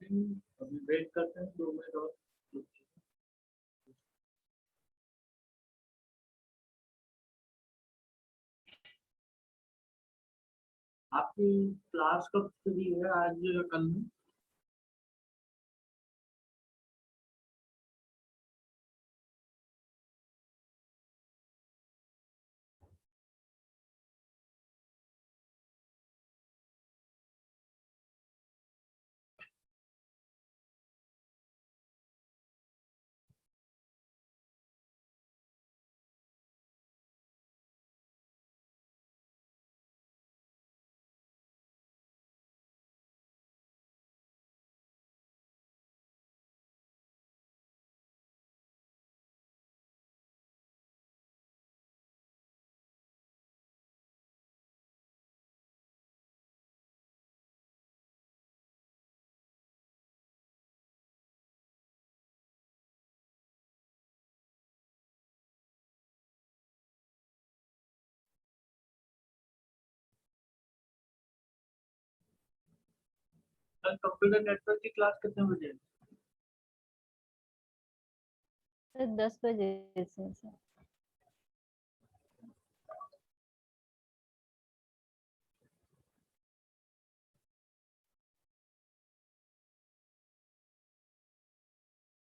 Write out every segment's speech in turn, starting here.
अभी वेट करते हैं 2 मिनट और। आपकी क्लास कब फ्री है, आज या कल में? कल कंप्यूटर नेटवर्क की क्लास कितने बजे है? सर 10 बजे से सर।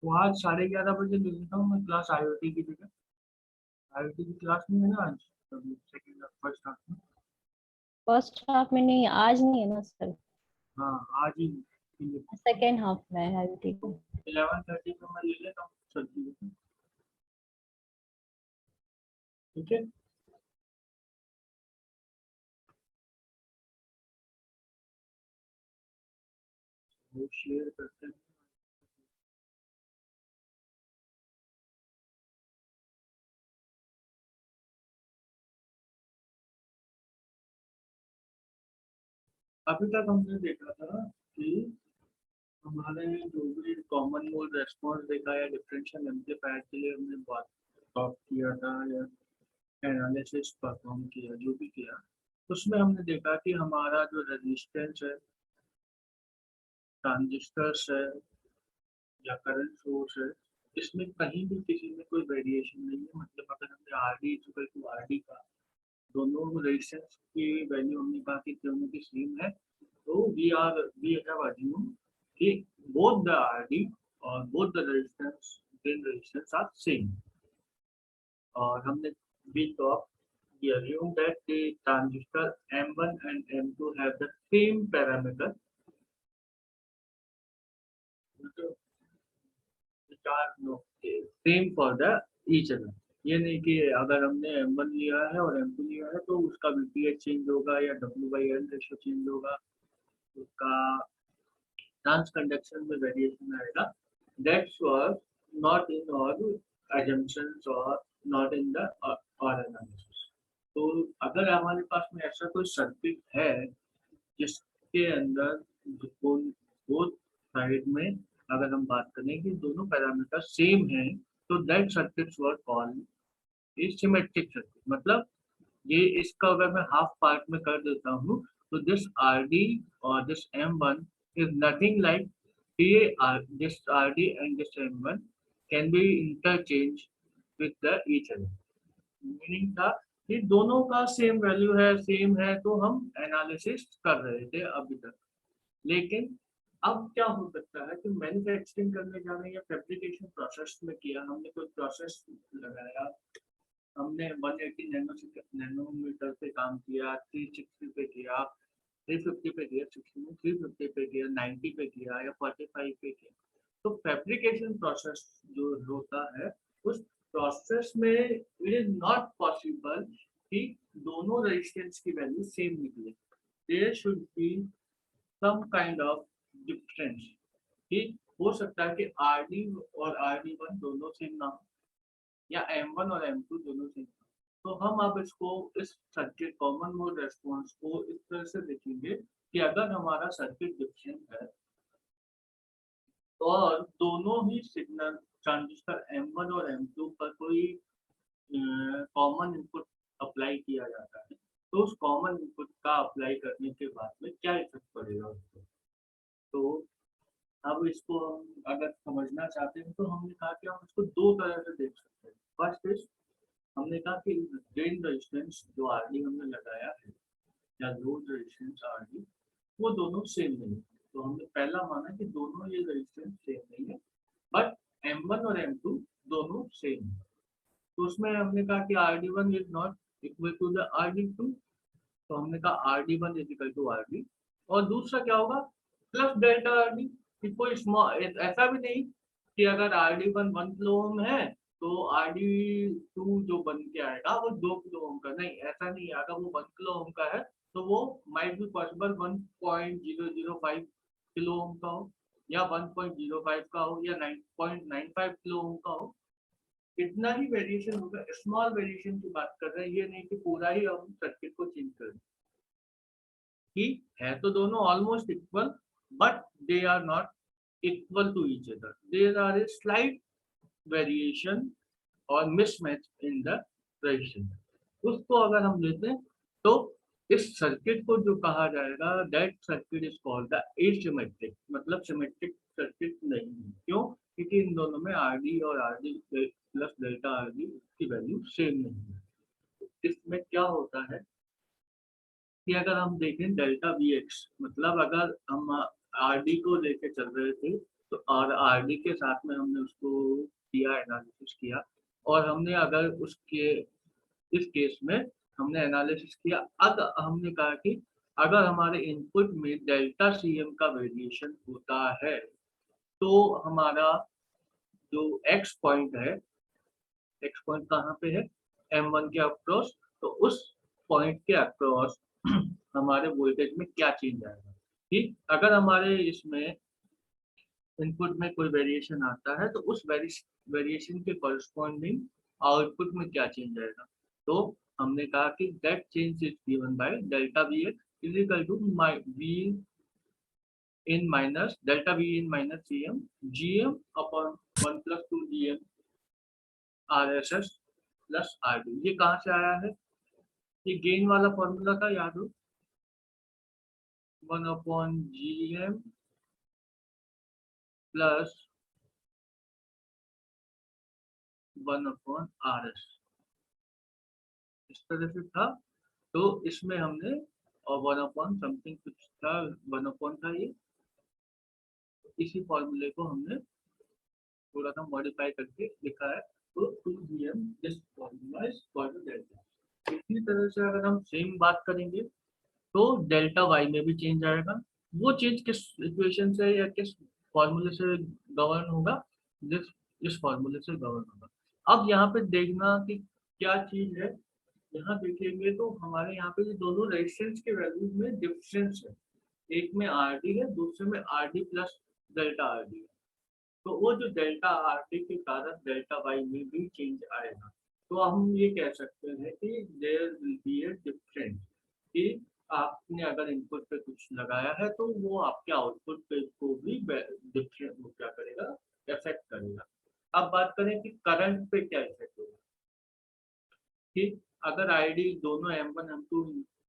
तो आज 11:30 बजे ले लेता हूँ मैं क्लास आईओटी की जगह। आईओटी की क्लास नहीं है ना आज, सेकेंड फर्स्ट हाफ में। फर्स्ट हाफ में नहीं, आज नहीं है ना सर। हाँ, आज ही। सेकेंड हाफ में है आईटी को। 11:30 को मैं ले लेता हूँ सब्जी को। ठीक है। वो शेयर करते हैं। अभी तक हमने देखा था कि हमारे जो भी कॉमन मोड रेस्पॉन्स देखा या डिफरेंशियल एम्पलीफायर के लिए हमने बात टॉप किया था या एनालिसिस परफॉर्म किया, जो भी किया, उसमें हमने देखा कि हमारा जो रेजिस्टेंस है, ट्रांजिस्टर्स है या करंट सोर्स है, इसमें कहीं भी किसी में कोई वेरिएशन नहीं है। मतलब अगर हमने R D equal to R D का दोनों रेजिस्टेंस की वैल्यू हमने कहा कि दोनों की सेम है, तो वी हैव अज्यूम कि both the RD और both the resistance drain resistance are same। और हमने we thought we assume that the transistor M1 and M2 have the same parameter which are no same for the each other। ये नहीं कि अगर हमने M1 लिया है और M2 लिया है तो उसका VPH चेंज होगा या W/L रेशियो चेंज होगा, उसका ट्रांस कंडक्शन में वेरिएशन आएगा। That's was not in all assumptions और नॉट इन द और एनालिसिस। तो अगर हमारे पास में ऐसा कोई सर्किट है जिसके अंदर बोथ साइड में अगर हम बात करें कि दोनों पैरामीटर सेम हैं, तो that circuits were called is symmetric circuit. मतलब ये इसका अगर मैं हाफ पार्ट में कर देता हूँ, तो दिस आर डी और this M1 is nothing like this RD and this M1 can be interchanged with the each other। Meaning था कि दोनों का सेम वैल्यू है, सेम है, तो हम एनालिसिस कर रहे थे अभी तक। लेकिन अब क्या हो सकता है कि मैन्युफैक्चरिंग करने जाने या फैब्रिकेशन प्रोसेस में किया, हमने कोई प्रोसेस लगाया, हमने 180 नैनोमीटर पे काम किया, 360 पे किया, 350 पे किया, 60 में 350 पे किया, 90 पे किया या 45 पे किया। तो फैब्रिकेशन प्रोसेस जो होता है, उस प्रोसेस में इट इज नॉट पॉसिबल कि दोनों रेजिस्टेंस की वैल्यू सेम निकले। There should be some kind of difference. कि हो सकता है कि आर डी और आर डी वन दोनों सेम ना हो, या M1 और M2 दोनों सेम। तो हम अब इसको इस सर्किट कॉमन मोड रेस्पॉन्स को इस तरह से देखेंगे कि अगर हमारा सर्किट डिफरेंट है और दोनों ही सिग्नल ट्रांजिस्टर M1 और M2 पर कोई कॉमन इनपुट अप्लाई किया जाता है, तो उस कॉमन इनपुट का अप्लाई करने के बाद में क्या इफेक्ट पड़ेगा उसको। तो इसको हम अगर समझना चाहते हैं तो हमने कहा कि हम इसको दो तरह से देख सकते हैं। फर्स्ट इज, हमने कहा कि ड्रेन रेजिस्टेंस जो आरडी हमने लगाया है या लोड रेजिस्टेंस आरडी, वो दोनों सेम नहीं है। तो हमने पहला माना कि दोनों ये रेजिस्टेंस सेम नहीं है, बट M1 और M2 दोनों सेम है। तो उसमें हमने कहा कि RD1 is not equal to the RD2, तो हमने कहा RD1 is equal to RD, और दूसरा क्या होगा, प्लस डेल्टा RD। कि कोई स्मॉल, ऐसा भी नहीं कि अगर RD1 1 किलो ओम है तो RD2 जो बन के आएगा वो 2 किलो ओम का, नहीं ऐसा नहीं है। अगर वो 1 किलो ओम का है तो वो might be possible 1.005 kilo ohm का हो, या 1.05 का हो, या 9.95 किलो ओम का हो। इतना ही वेरिएशन होगा, स्मॉल वेरिएशन की बात कर रहे हैं, ये नहीं कि पूरा ही हम सर्किट को चेंज कर दें। कि है तो दोनों almost equal, but they are not equal to each other, there are a slight variation और मिसमैच इन द रेजिस्टेंस। उसको अगर हम लेते हैं तो इस सर्किट को जो कहा जाएगा, that circuit is called the asymmetric, मतलब सिमेट्रिक सर्किट नहीं है। क्यों? क्योंकि इन दोनों में आरडी और आरडी प्लस डेल्टा आरडी की वैल्यू सेम नहीं है। इसमें क्या होता है कि अगर हम देखें डेल्टा वी एक्स, मतलब अगर हम आरडी को लेके चल रहे थे तो, और आरडी के साथ में हमने उसको किया, एनालिसिस किया, और हमने अगर उसके इस केस में हमने एनालिसिस किया, अब हमने कहा कि अगर हमारे इनपुट में डेल्टा सीएम का वेरिएशन होता है तो हमारा जो एक्स पॉइंट है, एक्स पॉइंट कहाँ पे है, M1 के अक्रॉस, तो उस पॉइंट के अक्रॉस हमारे वोल्टेज में क्या चेंज आएगा। कि अगर हमारे इसमें इनपुट में कोई वेरिएशन आता है तो उस वेरिएशन के कॉरस्पॉन्डिंग आउटपुट में क्या चेंज आएगा। तो हमने कहा कि that change is given by delta V X is equal to V in minus delta V in minus C M G M upon 1+2 G M R S S plus R D. ये कहाँ से आया है, ये gain वाला formula था, याद हो, 1/GM प्लस 1/RS, इस तरह से था। तो इसमें हमने, और 1 समथिंग कुछ था, 1 था ये, इसी फॉर्मूले को हमने थोड़ा सा मॉडिफाई करके लिखा है। तो 2GM this formula is for the delta. इसी तरह से अगर हम सेम बात करेंगे तो डेल्टा वाई में भी चेंज आएगा। वो चेंज किस इक्वेशन से या किस फॉर्मूले से गवर्न होगा, जिस इस फॉर्मूले से गवर्न होगा। अब यहाँ पे देखना कि क्या चीज है, यहाँ देखेंगे तो हमारे यहाँ पे ये दोनों रेजिस्टेंस के वैल्यूज में डिफरेंस है। एक में आरडी है, दूसरे में आरडी प्लस डेल्टा आरडी है। तो वो जो डेल्टा आरडी के कारण डेल्टा वाई में भी चेंज आएगा। तो हम ये कह सकते हैं कि there will be a difference, कि आपने अगर इनपुट पे कुछ लगाया है तो वो आपके आउटपुट पे को भी डिफरेंट वो क्या करेगा, इफेक्ट करेगा। अब बात करें कि करंट पे क्या इफेक्ट होगा। कि अगर आईडी दोनों M1 M2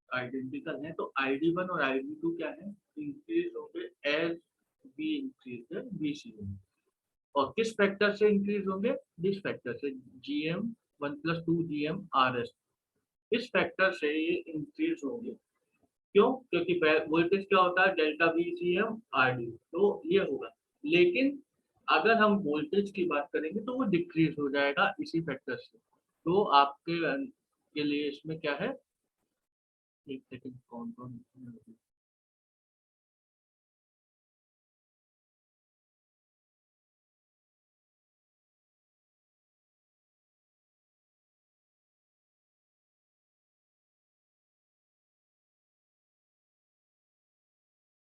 आइडेंटिकल हैं तो ID1 और ID2 क्या है, इंक्रीज होंगे as we increase the VCM। और किस फैक्टर से इंक्रीज होंगे, दिस फैक्टर से, GM 1+2 GM RS, इस फैक्टर से ये इंक्रीज होंगे। क्यों? क्योंकि वोल्टेज क्या होता है, डेल्टा VCM RD, तो ये होगा। लेकिन अगर हम वोल्टेज की बात करेंगे तो वो डिक्रीज हो जाएगा इसी फैक्टर से। तो आपके के लिए इसमें क्या है, एक सेकंड, कौन कौन,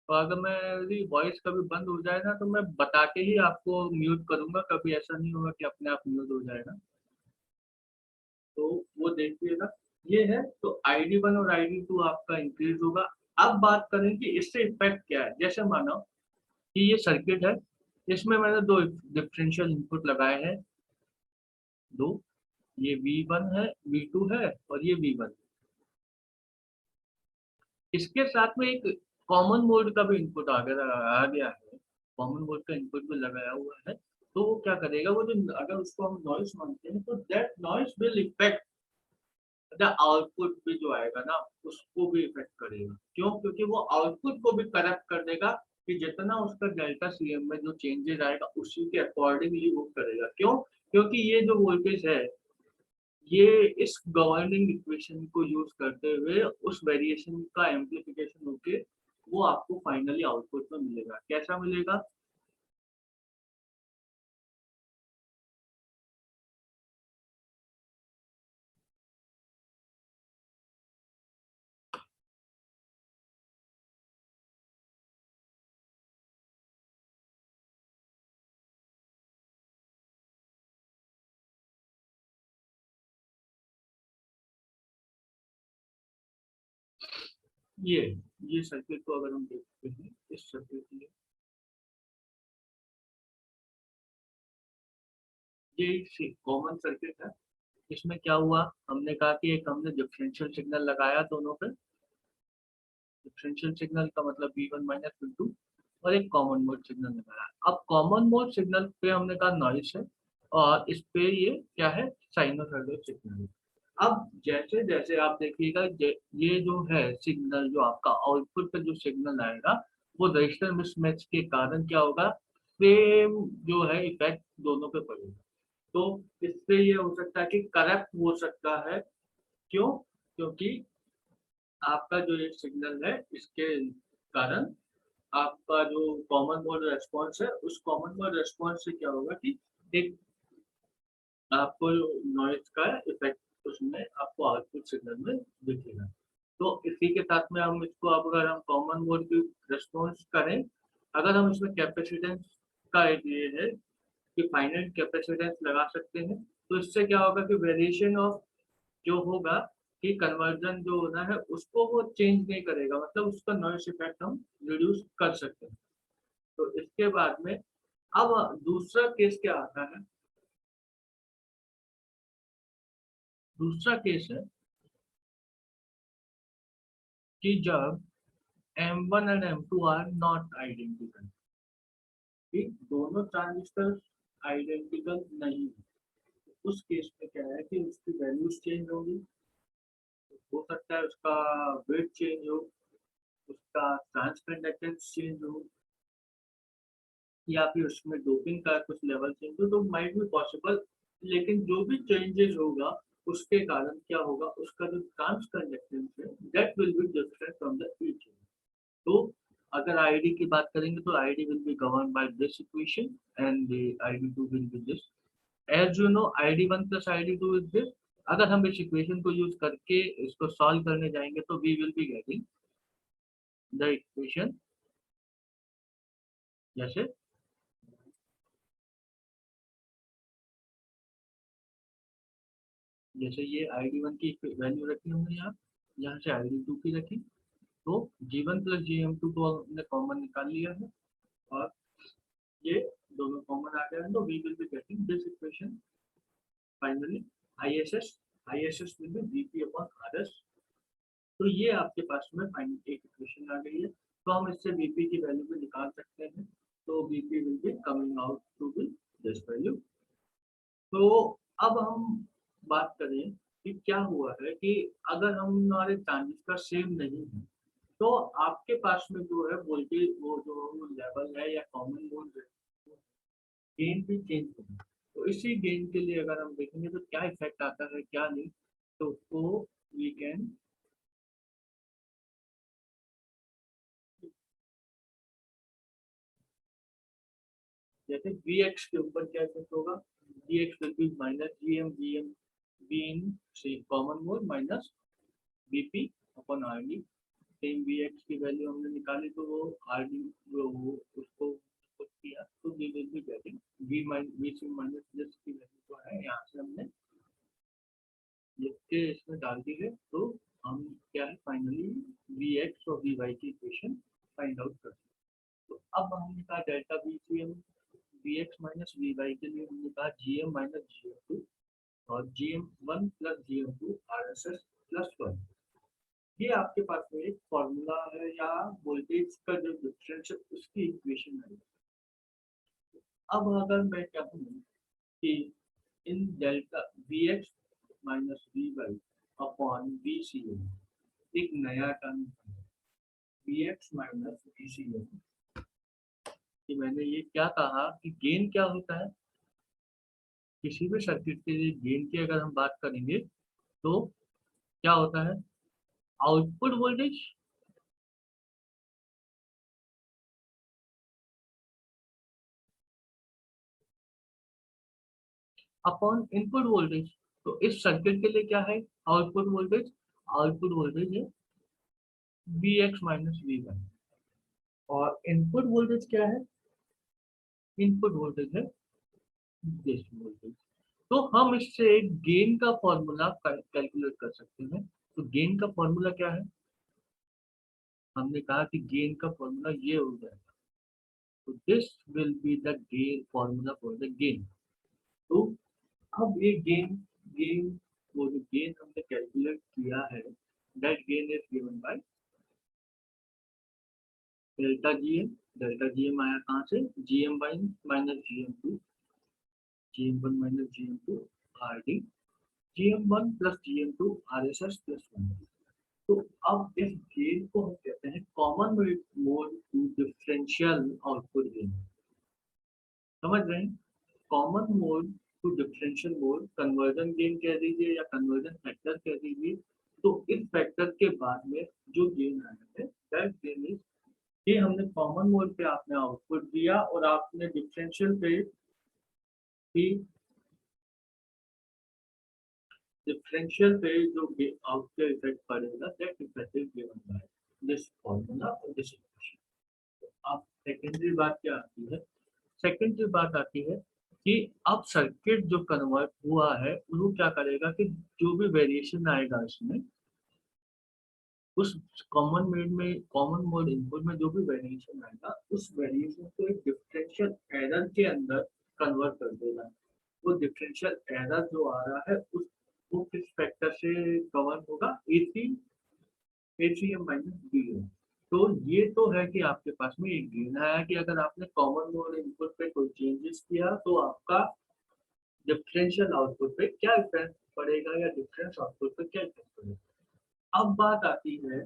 तो अगर मेरी वॉइस कभी बंद हो जाए ना तो मैं बता के ही आपको म्यूट करूंगा, कभी ऐसा नहीं होगा कि अपने आप म्यूट हो जाएगा। तो वो देखिएगा, ये है। तो ID1 और ID2 आपका इंक्रीज होगा। अब बात करें कि इससे इफेक्ट क्या है। जैसे मानो कि ये सर्किट है, इसमें मैंने दो डिफरेंशियल इनपुट लगाए हैं, दो, ये V1 है, V2 है, और ये V1। इसके साथ में एक कॉमन मोड का भी इनपुट आ गया है। कॉमन मोड का इनपुट भी लगाया हुआ है, तो वो क्या करेगा, वो जो अगर उसको हम नॉइस मानते हैं तो that noise will effect the output भी जो आएगा ना उसको भी इफेक्ट करेगा। क्यों? क्योंकि वो आउटपुट को भी करप्ट कर देगा कि जितना उसका डेल्टा सीएम में जो चेंजेस आएगा उसी के अकॉर्डिंगली वो करेगा। क्यों? क्योंकि ये जो वोल्टेज है ये इस गवर्निंग इक्वेशन को यूज करते हुए उस वेरिएशन का एम्प्लीफिकेशन होके वो आपको फाइनली आउटपुट में मिलेगा। कैसा मिलेगा? ये ये सर्किट को अगर हम देखते हैं, इस सर्किट में ये एक कॉमन सर्किट है। इसमें क्या हुआ, हमने कहा कि एक हमने डिफरेंशियल सिग्नल लगाया दोनों पे। डिफरेंशियल सिग्नल का मतलब V1 माइनस V2 और एक कॉमन मोड सिग्नल लगाया। अब कॉमन मोड सिग्नल पे हमने कहा नॉइस है और इस पे ये क्या है, साइनोसॉइडल सिग्नल है। अब जैसे जैसे आप देखिएगा ये जो है सिग्नल, जो आपका आउटपुट पे जो सिग्नल आएगा वो रजिस्टर मिसमैच के कारण क्या होगा, सेम जो है इफेक्ट दोनों पे पड़ेगा। तो इससे ये हो सकता है कि करप्ट हो सकता है। क्यों? क्योंकि आपका जो ये सिग्नल है इसके कारण आपका जो कॉमन मोड रेस्पॉन्स है उस कॉमन मोड रेस्पॉन्स से क्या होगा कि एक आपको नॉइज का इफेक्ट उसमें आपको आउटपुट सिग्नल में दिखेगा। तो इसी के साथ में हम इसको, अब अगर हम कॉमन मोड की रेस्पॉन्स करें, अगर हम इसमें कैपेसिटेंस का एक ये है कि फाइनाइट कैपेसिटेंस लगा सकते हैं, तो इससे क्या होगा कि वेरिएशन ऑफ जो होगा कि कन्वर्जन जो होना है उसको वो चेंज नहीं करेगा, मतलब उसका नॉइस इफेक्ट हम रिड्यूस कर सकते हैं। तो इसके बाद में अब दूसरा केस क्या आता है, दूसरा केस है कि जब M1 and M2 are not identical, कि दोनों ट्रांजिस्टर आइडेंटिकल नहीं है, तो उस केस में क्या है कि उसकी वैल्यूज चेंज होगी। हो सकता है उसका वेट चेंज हो, उसका ट्रांस कंडक्टेंस चेंज हो, या फिर उसमें डोपिंग का कुछ लेवल चेंज हो, तो माइट बी पॉसिबल। लेकिन जो भी चेंजेस होगा उसके कारण क्या होगा, उसका जो ट्रांस कंडक्टेंस है that will be different from the each. तो अगर आईडी की बात करेंगे तो ID will be governed by this equation and the ID two will be this. As you know ID one plus ID two is this. अगर हम इस इक्वेशन को यूज करके इसको सॉल्व करने जाएंगे तो we will be getting the equation जैसे जैसे ये ID1 की वैल्यू रखी हमने यहाँ, यहाँ से ID2 की रखी, तो G1 प्लस GM2 को हमने कॉमन निकाल लिया है और ये दोनों कॉमन आ गए हैं, तो we will be getting this equation finally ISS will be VP upon RS। तो ये आपके पास में फाइनल एक इक्वेशन आ गई है, तो हम इससे VP की वैल्यू भी निकाल सकते हैं। तो VP will be coming out to be this value. तो अब हम बात करें कि क्या हुआ है कि अगर हम हमारे ट्रांजिस्टर सेम नहीं है तो आपके पास में जो है वोल्टेज वो जो लेवल है या कॉमन मोड है गेन भी चेंज होगा। तो इसी गेन के लिए अगर हम देखेंगे तो क्या इफेक्ट आता है क्या नहीं, तो उसको वी कैन, जैसे वी एक्स के ऊपर क्या इफेक्ट होगा, V X will be minus G M B इन से common mode minus BP upon R D. Same V X की वैल्यू हमने निकाली तो वो आर डी जो वो उसको पुट किया तो we will be getting V C minus this की वैल्यू जो है यहाँ से हमने लिख के इसमें डाल दी है। तो हम क्या है फाइनली वी एक्स और वी वाई की इक्वेशन फाइंड आउट कर सकते हैं। तो अब हमने कहा delta V C M V X minus V Y के लिए हमने कहा G M minus G M two और G M one plus G M two R S S plus one. ये आपके पास में एक फॉर्मूला है या वोल्टेज का जो डिफरेंस है उसकी इक्वेशन है। अब अगर मैं कहूँ कि इन delta V X minus V Y upon V C M, एक नया term V X minus V C M, कि मैंने ये क्या कहा कि गेन क्या होता है किसी भी सर्किट के लिए। गेन की अगर हम बात करेंगे तो क्या होता है, output voltage upon input voltage. तो इस सर्किट के लिए क्या है आउटपुट वोल्टेज, आउटपुट वोल्टेज है V X minus V Y, और इनपुट वोल्टेज क्या है, इनपुट वोल्टेज है दिस वोल्टेज। तो हम इससे गेन का फॉर्मूला कैलकुलेट कर सकते हैं। तो गेन का फॉर्मूला क्या है, हमने कहा कि गेन का फॉर्मूला ये हो जाएगा, तो this will be the gain formula for the gain. तो अब ये गेन गेन वो जो गेन हमने कैलकुलेट किया है, that gain is given by delta GM. Delta GM आया कहाँ से, GM by minus GM two, GM one minus GM two R D, GM one plus GM two R S S plus one. तो अब इस gain को हम कहते हैं common mode to differential output gain. समझ रहे हैं, common mode to differential mode, conversion gain कह दीजिए या कन्वर्जन फैक्टर कह दीजिए। तो इस फैक्टर के बाद में जो गेन आया है दैट गेन इज, ये हमने कॉमन मोड पे आपने आउटपुट दिया और आपने डिफरेंशियल पे भी, डिफरेंशियल पे जो आउटपुट इफेक्ट पड़ेगा that effect is given by this formula और दिस इक्वेशन। अब सेकेंडरी बात क्या आती है, सेकेंडरी बात आती है कि अब सर्किट जो कन्वर्ट हुआ है वो क्या करेगा कि जो भी वेरिएशन आएगा इसमें, उस कॉमन मोड इनपुट में जो भी वेरिएशन आएगा उस वेरिएशन को एक डिफरेंशियल एरर के अंदर कन्वर्ट कर देगा। वो डिफरेंशियल एरर जो आ रहा है उस वो किस फैक्टर से कवर होगा, एम माइनस बी है। तो ये तो है कि आपके पास में एक गेन आया कि अगर आपने कॉमन मोड इनपुट पे कोई चेंजेस किया तो आपका डिफरेंशियल आउटपुट पे क्या इफेक्ट पड़ेगा या डिफरेंस आउटपुट पे क्या इफेक्ट पड़ेगा। अब बात आती है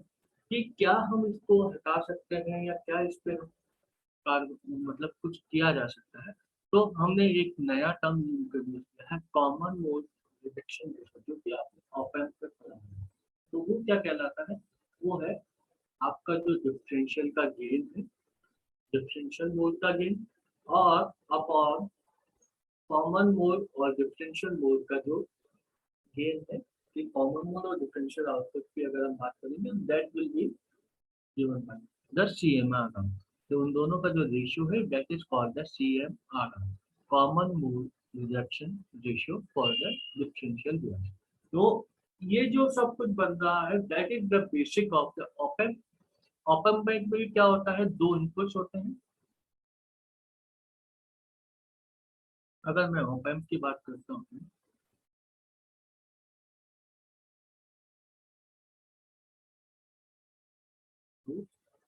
कि क्या हम इसको हटा सकते हैं या क्या इस पे मतलब कुछ किया जा सकता है। तो हमने एक नया टर्म इंट्रोड्यूस किया है कॉमन मोड डिटेक्शन, जो कि आपने ऑप एम्प पे पढ़ा है। तो वो क्या कहलाता है, वो है आपका जो डिफरेंशियल का गेन है, डिफरेंशियल मोड का गेन, और अपॉन कॉमन मोड और डिफरेंशियल मोड का जो गेन है, कि कॉमन मोड और डिफरेंशियल आउटपुट की अगर हम बात करेंगे that will be given by the CMRR। तो उन दोनों का जो रेशियो है that is called the CMRR, common mode rejection ratio for the differential device. तो ये जो सब कुछ बन रहा है that is the basic of the op amp. Op amp में क्या होता है, दो इनपुट्स होते हैं। अगर मैं ऑप एम्प की बात करता हूँ तो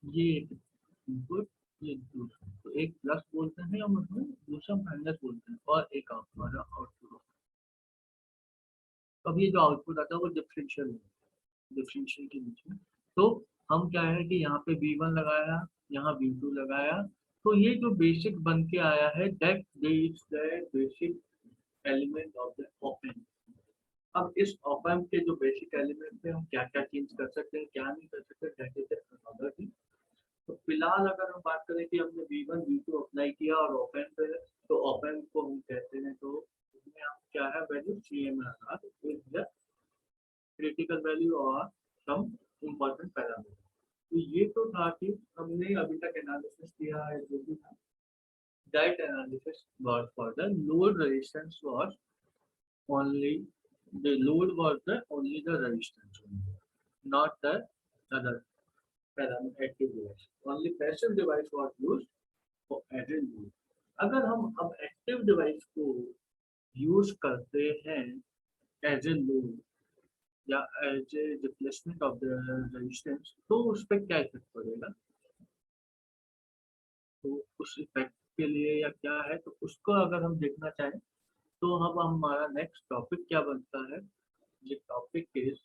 ये एक इनपुट, ये दूसरा, तो एक प्लस बोलते हैं और मतलब दूसरा माइनस बोलते हैं, और एक हमारा आउटपुट। अब ये जो आउटपुट आता है वो डिफरेंशियल है, डिफरेंशियल के बीच में। तो हम क्या है कि यहाँ पे V1 लगाया, यहाँ V2 लगाया, तो ये जो बेसिक बन के आया है that is the basic element of the op amp. अब इस ऑप एम्प के जो बेसिक एलिमेंट में हम क्या क्या चेंज कर सकते हैं क्या नहीं कर सकते दैट इज अनदर थिंग। तो फिलहाल अगर हम बात करें कि हमने V1 V2 अप्लाई किया और ऑप एम्प है, तो ऑप एम्प को हम कहते हैं, तो इसमें हम क्या है value CMRR is the critical value और सम इम्पोर्टेंट पैरामीटर। तो ये तो था कि हमने अभी तक एनालिसिस किया है जो भी था, that analysis was for the load resistance was only, the load was the only the resistance only, not the other parameter active device. Only passive device was used for added load। अगर हम अब active device को use करते हैं as a load या as a replacement of the resistance, तो उस पर क्या इफेक्ट पड़ेगा, तो उस इफेक्ट के लिए या क्या है, तो उसको अगर हम देखना चाहें तो अब हमारा नेक्स्ट टॉपिक क्या बनता है, ये topic is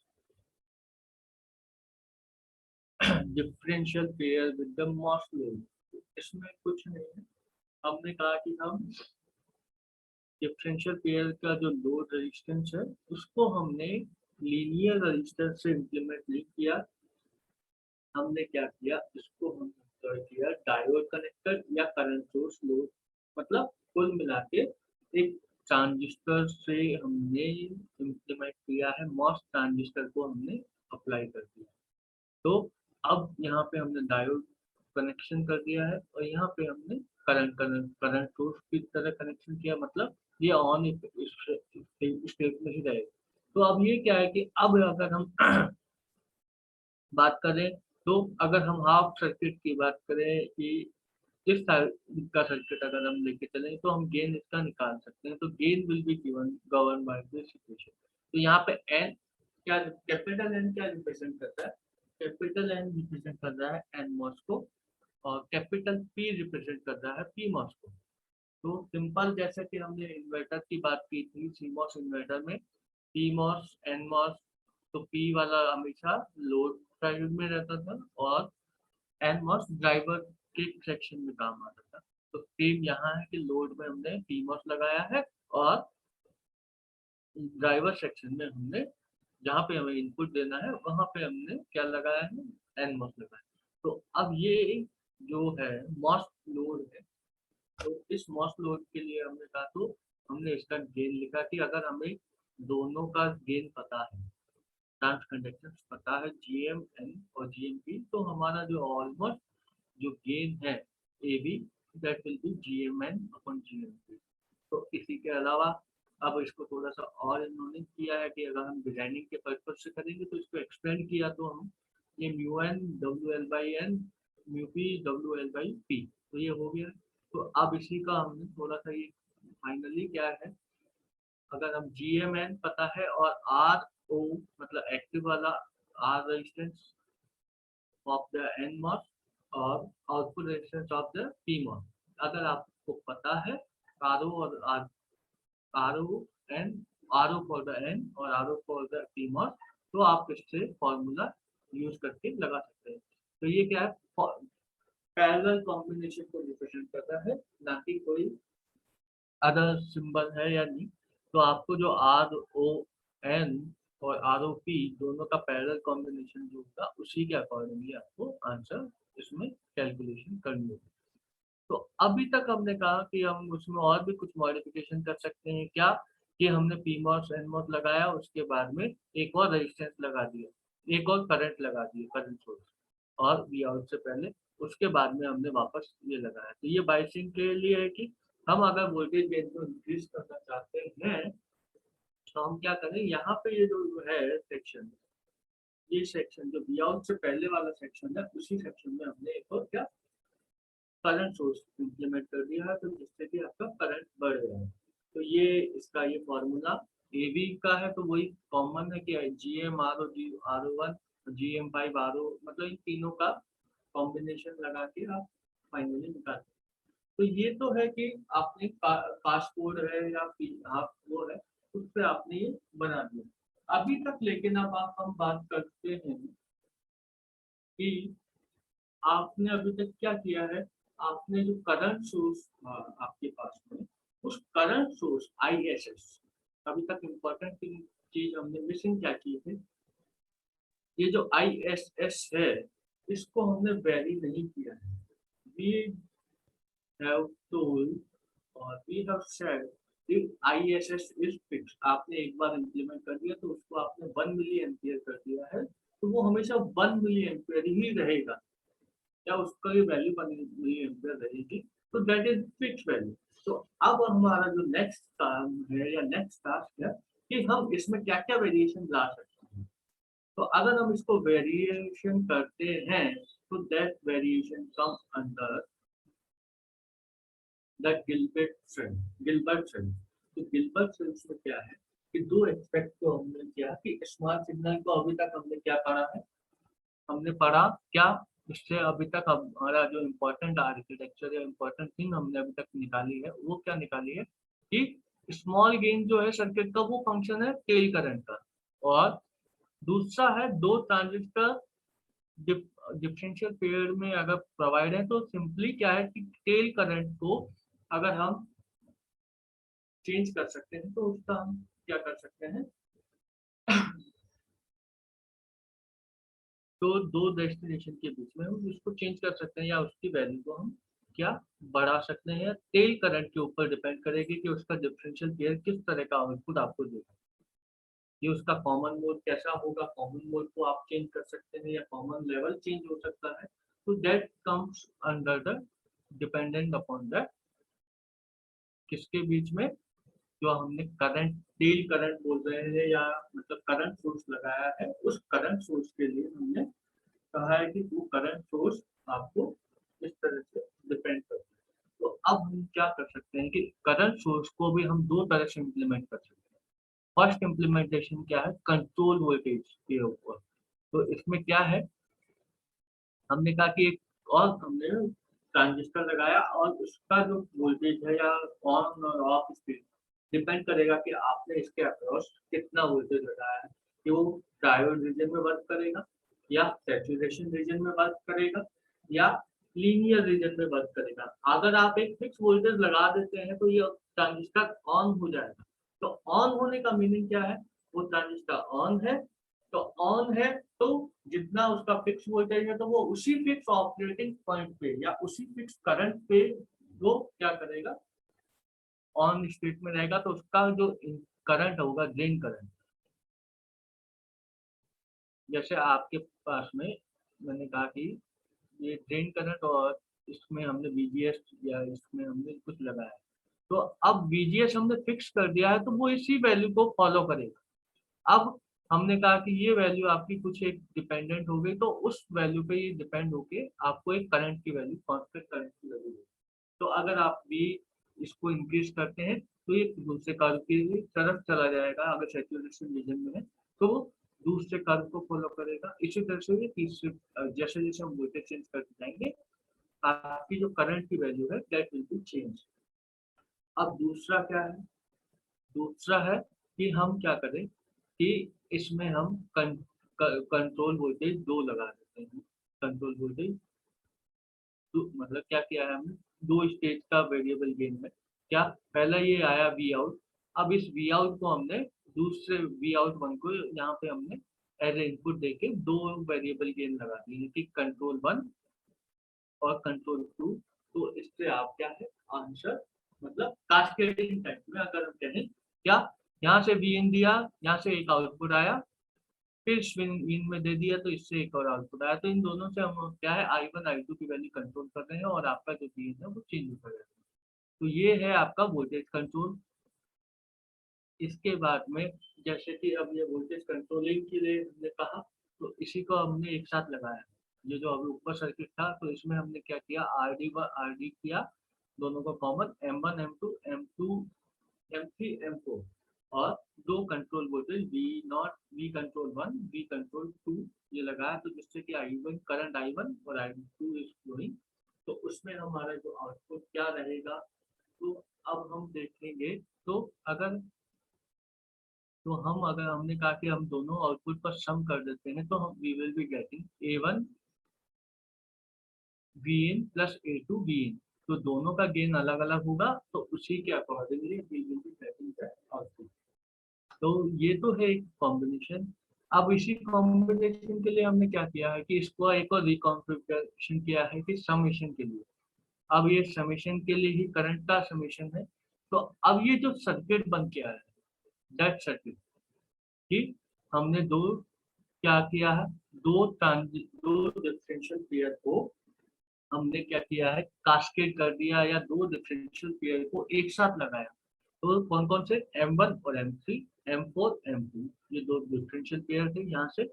differential pair with the MOS load. इसमें कुछ नहीं है, हमने कहा कि हम डिफरेंशियल पेयर का जो लोड रेजिस्टेंस है उसको हमने लीनियर रेजिस्टेंस से इम्प्लीमेंट नहीं किया। हमने क्या किया, इसको हम किया डायोड कनेक्टर या करंट सोर्स लोड, मतलब कुल मिला के एक ट्रांजिस्टर से हमने इम्प्लीमेंट किया है, मॉस ट्रांजिस्टर को हमने अप्लाई कर दिया। तो अब यहाँ पे हमने डायोड कनेक्शन कर दिया है और यहाँ पे हमने करंट सोर्स की तरह कनेक्शन किया, मतलब ये ऑन स्टेट में ही रहेगा। तो अब ये क्या है कि अब अगर हम बात करें तो अगर हम हाफ सर्किट की बात करें कि इस टाइप का सर्किट अगर हम लेके चलें तो हम गेन इसका निकाल सकते हैं। तो gain will be given govern by this equation. तो यहाँ पे एन क्या, कैपिटल एन क्या रिप्रेजेंट करता है, कैपिटल एन रिप्रेजेंट कर रहा है एन मॉस को और कैपिटल पी रिप्रेजेंट कर रहा है पी मॉस को। तो सिंपल जैसे कि हमने इन्वर्टर की बात की थी, सीमॉस इन्वर्टर में पी मॉस एन मॉस, तो पी वाला हमेशा लोड साइड में रहता था और एन मॉस ड्राइवर के सेक्शन में काम आता था। तो सेम यहाँ है कि लोड में हमने पी मॉस लगाया है और ड्राइवर सेक्शन में हमने जहाँ पे हमें इनपुट देना है वहाँ पे हमने क्या लगाया है, एन मॉस लगाया है। तो अब ये जो है मॉस लोड है, तो इस मॉस लोड के लिए हमने कहा, तो हमने इसका गेन लिखा कि अगर हमें दोनों का गेन पता है, ट्रांस कंडक्टेंस पता है GMN और GMP, तो हमारा जो ऑलमोस्ट जो गेन है AB that will B GMN/GMP। तो इसी के अलावा अब इसको थोड़ा सा और इन्होंने किया है कि अगर हम डिजाइनिंग के पर्पज से करेंगे तो इसको एक्सपेंड किया, तो हम ये μN WL/N μP WL/P, तो ये हो गया। तो अब इसी का हमने थोड़ा सा ये फाइनली क्या है, अगर हम GMN पता है और RO मतलब एक्टिव वाला R resistance of the N MOS और output resistance of the P MOS, अगर आपको पता है RO और RO N, RO for the N और RO for the P MOS, तो आप इससे फॉर्मूला यूज करके लगा सकते हैं। तो ये क्या है, पैरेलल कॉम्बिनेशन को रिप्रेजेंट करता है, ना कि कोई अदर सिंबल है या नहीं। तो आपको जो RON और ROP दोनों का पैरेलल कॉम्बिनेशन जो होगा उसी के अकॉर्डिंगली आपको आंसर इसमें कैलकुलेशन करनी होगी। तो अभी तक हमने कहा कि हम उसमें और भी कुछ मॉडिफिकेशन कर सकते हैं, क्या कि हमने PMOS NMOS लगाया, उसके बाद में एक और रेजिस्टेंस लगा दिया, एक और करंट लगा दिया, करंट सोर्स और Vout से पहले, उसके बाद में हमने वापस ये लगाया। तो ये बाइसिंग के लिए है कि हम अगर वोल्टेज गेन को इंक्रीज करना चाहते हैं तो हम क्या करें, यहाँ पे ये जो है सेक्शन, ये सेक्शन जो Vout से पहले वाला सेक्शन है, उसी सेक्शन में हमने एक और क्या करंट सोर्स इम्प्लीमेंट कर दिया है, तो जिससे कि आपका करंट बढ़ रहा है। तो ये इसका ये फॉर्मूला AB का है, तो वही कॉमन है कि GM/RO1 GM5/RO, मतलब इन तीनों का कॉम्बिनेशन लगा के आप फाइनली निकाल। तो ये तो है कि आपने पासपोर्ट है या आप वो है उस पर आपने ये बना दिया अभी तक। लेकिन अब हम बात करते हैं कि आपने अभी तक क्या किया है, आपने जो करंट सोर्स आपके पास में, उस करंट सोर्स ISS, अभी तक इम्पोर्टेंट चीज हमने मिसिंग क्या की है, ये जो ISS है इसको हमने वैरी नहीं किया है। We have told और we have said if ISS is fixed, आपने एक बार इम्प्लीमेंट कर दिया तो उसको आपने 1 मिली एम्पियर कर दिया है, तो वो हमेशा 1 मिली एम्पियर ही रहेगा, या उसका वैल्यू 1 मिली एम्पियर रहेगी, तो दैट इज फिक्स वैल्यू। तो अब हमारा जो नेक्स्ट काम है या नेक्स्ट टास्क है कि हम इसमें क्या क्या वेरिएशन ला सकते हैं। तो अगर हम इसको वेरिएशन करते हैं तो that variation come under the Gilbert friend. तो गिलबर्ट फ्रेंड्स में क्या है कि दो एक्सपेक्ट को हमने किया कि स्मॉल सिग्नल को अभी तक हमने क्या पढ़ा है, हमने पढ़ा क्या इससे अभी तक हमारा जो इम्पोर्टेंट आर्किटेक्चर या इम्पोर्टेंट थिंग हमने अभी तक निकाली है वो क्या निकाली है कि स्मॉल गेन जो है सर्किट का वो फंक्शन है टेल करंट का, और दूसरा है दो ट्रांजिस्टर डिफरेंशियल पेयर में अगर प्रोवाइड है तो सिंपली क्या है कि टेल करंट को अगर हम चेंज कर सकते हैं तो उसका हम क्या कर सकते हैं तो दो डेस्टिनेशन के बीच में हम उसको चेंज कर सकते हैं या उसकी वैल्यू को हम क्या बढ़ा सकते हैं, या टेल करंट के ऊपर डिपेंड करेगी कि उसका डिफरेंशियल पेयर किस तरह का आउटपुट आपको देगा। ये उसका कॉमन मोड कैसा होगा, कॉमन मोड को आप चेंज कर सकते हैं या कॉमन लेवल चेंज हो सकता है, तो that comes under the dependent upon the किसके बीच में जो हमने करंट टेल करंट बोल रहे हैं या मतलब करंट सोर्स लगाया है, उस करंट सोर्स के लिए हमने कहा है कि वो करंट सोर्स आपको इस तरह से डिपेंड करता है। तो अब हम क्या कर सकते हैं कि करंट सोर्स को भी हम दो तरह से इम्प्लीमेंट कर सकते हैं। फर्स्ट इम्प्लीमेंटेशन क्या है, कंट्रोल वोल्टेज के ऊपर। तो इसमें क्या है, हमने कहा कि एक और हमने ट्रांजिस्टर लगाया और उसका जो वोल्टेज है या ऑन और ऑफ स्पीड डिपेंड करेगा कि आपने इसके अक्रॉस कितना वोल्टेज लगाया है, कि वो डायोड रीजन में वर्क करेगा या सैचुरेशन रीजन में वर्क करेगा या लीनियर रीजन में वर्क करेगा। अगर आप एक फिक्स वोल्टेज लगा देते हैं तो ये ट्रांजिस्टर ऑन हो जाएगा। तो ऑन होने का मीनिंग क्या है, वो ट्रांजिस्टर ऑन है, तो ऑन है तो जितना उसका फिक्स वोल्टेज है तो वो उसी फिक्स ऑपरेटिंग पॉइंट पे या उसी फिक्स करंट पे वो क्या करेगा, ऑन स्टेट में रहेगा। तो उसका जो करंट होगा ड्रेन करंट, जैसे आपके पास में मैंने कहा कि ये ड्रेन करंट और इसमें हमने VGS या इसमें हमने कुछ लगाया है, तो अब VGS हमने फिक्स कर दिया है तो वो इसी वैल्यू को फॉलो करेगा। अब हमने कहा कि ये वैल्यू आपकी कुछ एक डिपेंडेंट हो गई, तो उस वैल्यू पे ये डिपेंड होके आपको एक करंट की वैल्यू, कांस्टेंट करंट की वैल्यू देगी। तो अगर आप भी इसको इंक्रीज करते हैं तो ये दूसरे कर्व की तरफ चला जाएगा, अगर सैचुरेशन रीजन में है तो वो दूसरे कर्व को फॉलो करेगा। इसी तरह से ये तीसरे जैसे जैसे हम वोल्टेज चेंज करते जाएंगे आपकी जो करंट की वैल्यू है दैट विल बी चेंज। अब दूसरा क्या है, दूसरा है कि हम क्या करें कि इसमें हम कंट्रोल वोल्टेज दो लगा देते हैं। कंट्रोल वोल्टेज मतलब क्या किया है हमने, दो स्टेज का वेरिएबल गेन में क्या, पहला ये आया वी आउट, अब इस वी आउट को हमने दूसरे वी आउट वन को यहाँ पे हमने एज ए इनपुट देके दो वेरिएबल गेन लगा दिए कि कंट्रोल वन और कंट्रोल टू। तो इससे आप क्या है आंसर, मतलब कास्केडिंग टाइप में अगर हम कहें क्या, यहाँ से वी इन दिया, यहाँ से एक आउटपुट आया, फिर स्विंग इन में दे दिया तो इससे एक और आउटपुट आया, तो इन दोनों से हम क्या है I1 I2 की वैल्यू कंट्रोल कर रहे हैं और आपका जो गेन है वो चेंज होता जाएगा। तो ये है आपका वोल्टेज कंट्रोल। इसके बाद में जैसे कि अब ये वोल्टेज कंट्रोलिंग के लिए हमने कहा, तो इसी को हमने एक साथ लगाया। ये जो अभी ऊपर सर्किट था तो इसमें हमने क्या किया, RD किया, दोनों को common M1 M2 M2 M3 M4 और दो control voltage V control 1 V control 2 ये लगाया, तो जिससे कि I1 करंट I1 और I2 इज फ्लोइंग। तो उसमें हमारा जो आउटपुट क्या रहेगा, तो अब हम देखेंगे। तो अगर अगर हमने कहा कि हम दोनों आउटपुट पर सम कर देते हैं तो हम we will be getting A1 Vin plus A2 Vin। तो दोनों का गेन अलग अलग होगा तो उसी के accordingly we will be getting the output. तो ये तो है एक कॉम्बिनेशन। अब इसी कॉम्बिनेशन के लिए हमने क्या किया है कि इसको एक और रिकॉन्फ़िगरेशन किया है कि समेशन के लिए। अब ये समेशन के लिए ही करंट का समेशन है। तो अब ये जो सर्किट बन के आया है दैट सर्किट कि हमने दो क्या किया है, दो डिफरेंशियल पेयर को हमने क्या किया है कास्केड कर दिया या दो डिफरेंशियल पेयर को एक साथ लगाया। तो कौन कौन से, M1 और M3 M4 M2 ये दो डिफरेंशियल पेयर थे, यहाँ से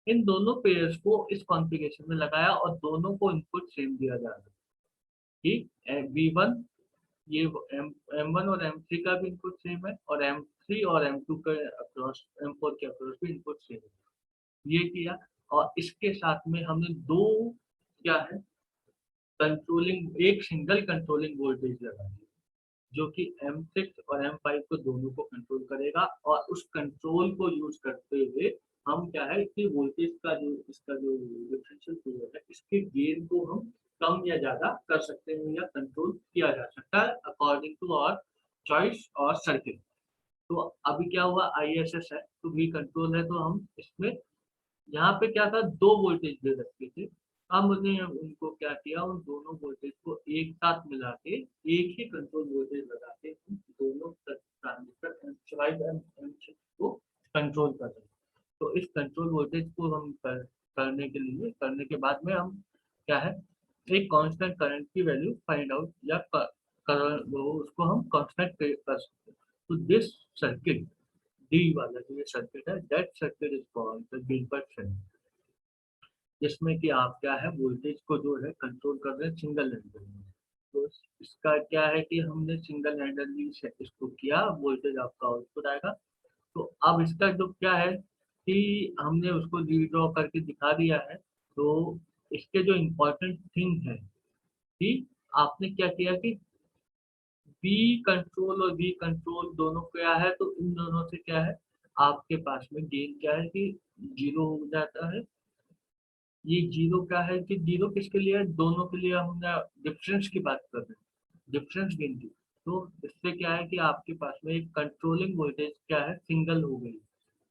इन दोनों पेयर्स को इस कॉन्फ़िगरेशन में लगाया और दोनों को इनपुट सेम दिया जा रहा है कि V1 ये M1 और M3 का भी इनपुट सेम है और M3 और M2 के अक्रॉस M4 के अक्रॉस भी इनपुट सेम है। ये किया। और इसके साथ में हमने दो क्या है कंट्रोलिंग, एक सिंगल कंट्रोलिंग वोल्टेज लगा दी जो कि M6 और M5 को दोनों को कंट्रोल करेगा। और उस कंट्रोल को यूज करते हुए हम क्या है कि वोल्टेज का जो इसका जो डिफरेंशियल पीरियड है इसके गेन को हम कम या ज्यादा कर सकते हैं या कंट्रोल किया जा सकता है अकॉर्डिंग टू आवर चॉइस और सर्किट। तो अभी क्या हुआ, ISS है तो V कंट्रोल है, तो हम इसमें यहाँ पे क्या था, दो वोल्टेज दे रखे थे। हमने उनको क्या किया, उन दोनों वोल्टेज को एक साथ मिला के एक ही कंट्रोल वोल्टेज लगा के उन दोनों ट्रांजिस्टर M5 को कंट्रोल कर रहे हैं। तो इस कंट्रोल वोल्टेज को हम करने के बाद में हम क्या है एक कांस्टेंट करंट की वैल्यू फाइंड आउट या वो उसको हम कांस्टेंट कर सकते हैं। तो दिस सर्किट डी वाला जो ये सर्किट है, that circuit is called the Gilbert circuit, जिसमें कि आप क्या है वोल्टेज को जो है कंट्रोल कर रहे हैं सिंगल हैंडल में। तो इसका क्या है कि हमने सिंगल हैंडल से इसको किया, वोल्टेज आपका आउटपुट आएगा। तो अब इसका जो क्या है कि हमने उसको रीड्रॉ करके दिखा दिया है। तो इसके जो इम्पोर्टेंट थिंग है कि आपने क्या किया कि बी कंट्रोल और वी कंट्रोल दोनों क्या है, तो इन दोनों से क्या है आपके पास में गेन क्या है कि जीरो हो जाता है। ये जीरो क्या है कि जीरो किसके लिए है, दोनों के लिए हमने डिफरेंस की बात कर रहे हैं, डिफरेंस गेन की। तो इससे क्या है कि आपके पास में एक कंट्रोलिंग वोल्टेज क्या है सिंगल हो गई।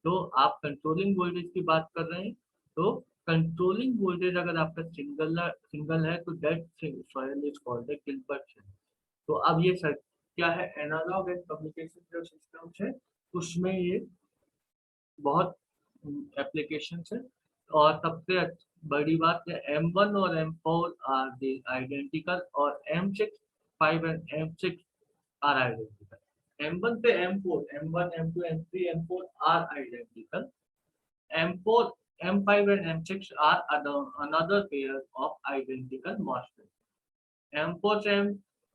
तो आप कंट्रोलिंग वोल्टेज की बात कर रहे हैं, तो कंट्रोलिंग वोल्टेज अगर आपका सिंगल सिंगल है तो that soil is called the Gilbert. तो अब ये सर क्या है एनालॉग एंड कम्युनिकेशन जो सिस्टम्स है उसमें ये बहुत एप्लीकेशन है। और सबसे बड़ी बात है M1 और M4 आर आइडेंटिकल और M6 5 and M6 are identical. M1 से M4, M1 M2 M3 M4 are identical. M4 M5 and M6 are another pair of identical MOSFET। M4 से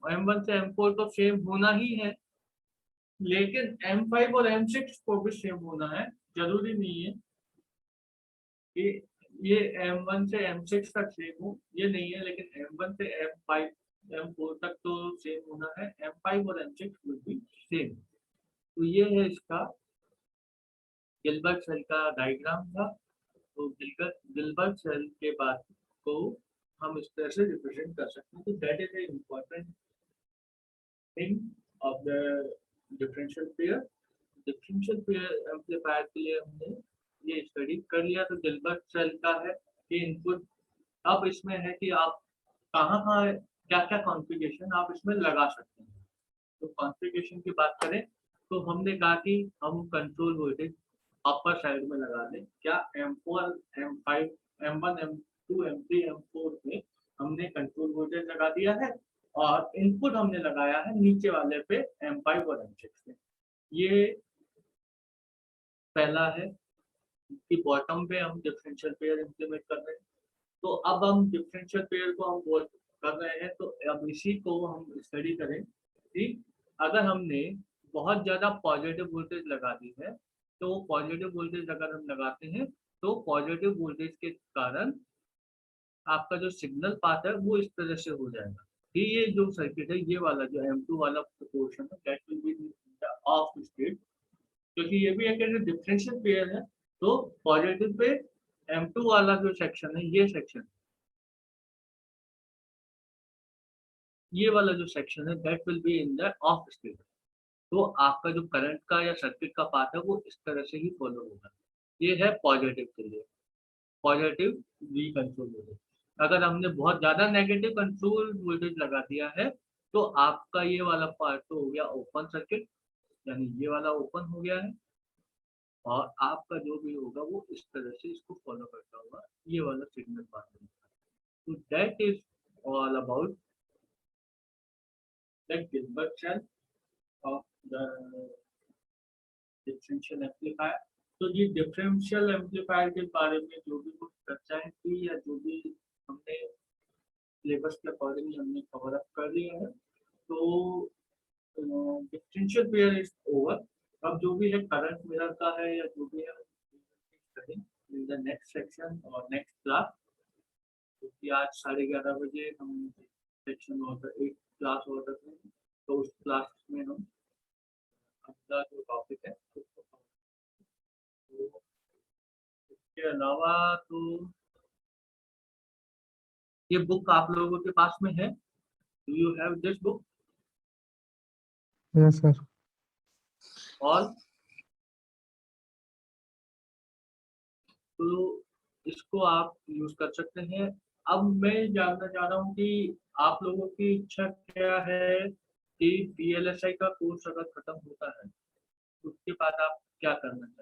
M1 से M4 तो सेम होना ही है, लेकिन M5 और M6 को भी सेम होना है। जरूरी नहीं है कि ये M1 से M6 तक सेम हो, ये नहीं है, लेकिन M1 से M5 M4 तक तो सेम होना है। M5 और M6 विल बी सेम। तो ये है इसका गिलबर्ट सेल का डायग्राम था। तो गिलबर्ट सेल के बाद को हम इस तरह से रिप्रेजेंट कर सकते हैं। तो that is a important thing of the differential pair. Differential pair amplifier के लिए हमने ये स्टडी कर लिया। तो गिलबर्ट सेल का है कि इनपुट अब इसमें है कि आप कहाँ कहाँ क्या क्या कॉन्फ़िगरेशन आप इसमें लगा सकते हैं। तो कॉन्फ़िगरेशन की बात करें तो हमने कहा कि हम कंट्रोल वोल्टेज अपर साइड में लगा दें। क्या M4 M5 M1 M2 M3 M4 में हमने कंट्रोल वोल्टेज लगा दिया है और इनपुट हमने लगाया है नीचे वाले पे M5 और M6 पे। ये पहला है कि बॉटम पे हम डिफरेंशियल पेयर इंप्लीमेंट कर रहे हैं। तो अब हम डिफरेंशियल पेयर को हम बोल कर रहे हैं, तो अब इसी को हम स्टडी करें कि अगर हमने बहुत ज़्यादा पॉजिटिव वोल्टेज लगा दी है, तो पॉजिटिव वोल्टेज अगर हम लगाते हैं तो पॉजिटिव वोल्टेज के कारण आपका जो सिग्नल पाथ है वो इस तरह से हो जाएगा कि ये जो सर्किट है ये वाला जो M2 वाला पोर्शन है that will be the of state, क्योंकि ये भी एक डिफरेंशियल पेयर है। तो पॉजिटिव पे M2 वाला जो सेक्शन है, ये सेक्शन, ये वाला जो सेक्शन है that will be in the of state. तो आपका जो करंट का या सर्किट का पाथ है वो इस तरह से ही फॉलो होगा। ये है पॉजिटिव के लिए, पॉजिटिव वी कंट्रोल वोल्टेज। अगर हमने बहुत ज़्यादा नेगेटिव कंट्रोल वोल्टेज लगा दिया है तो आपका ये वाला पार्ट तो हो गया ओपन सर्किट, यानी ये वाला ओपन हो गया है और आपका जो भी होगा वो इस तरह से इसको फॉलो करता होगा, ये वाला सिग्नल पाथ है। तो that is all about the Gilbert cell of the differential amplifier. तो ये डिफरेंशियल एम्पलीफायर के बारे में जो भी कुछ चर्चाएं की या जो भी हमने सिलेबस के अकॉर्डिंग हमने कवर अप कर लिया है। तो डिफरेंशियल पेयर इज ओवर। अब जो भी है करंट मिरर का है या जो भी है इन द नेक्स्ट सेक्शन और नेक्स्ट क्लास, क्योंकि आज 11:30 बजे हम सेक्शन और एक क्लास और रख रहे हैं, तो उस क्लास में हम अपना जो टॉपिक है उसको तो इसके अलावा तो ये बुक आप लोगों के पास में है? Do you have this book yes sir. All? तो इसको आप यूज कर सकते हैं। अब मैं जानना चाह रहा हूँ कि आप लोगों की इच्छा क्या है कि VLSI का कोर्स अगर खत्म होता है तो उसके बाद आप क्या करना चाहते हैं?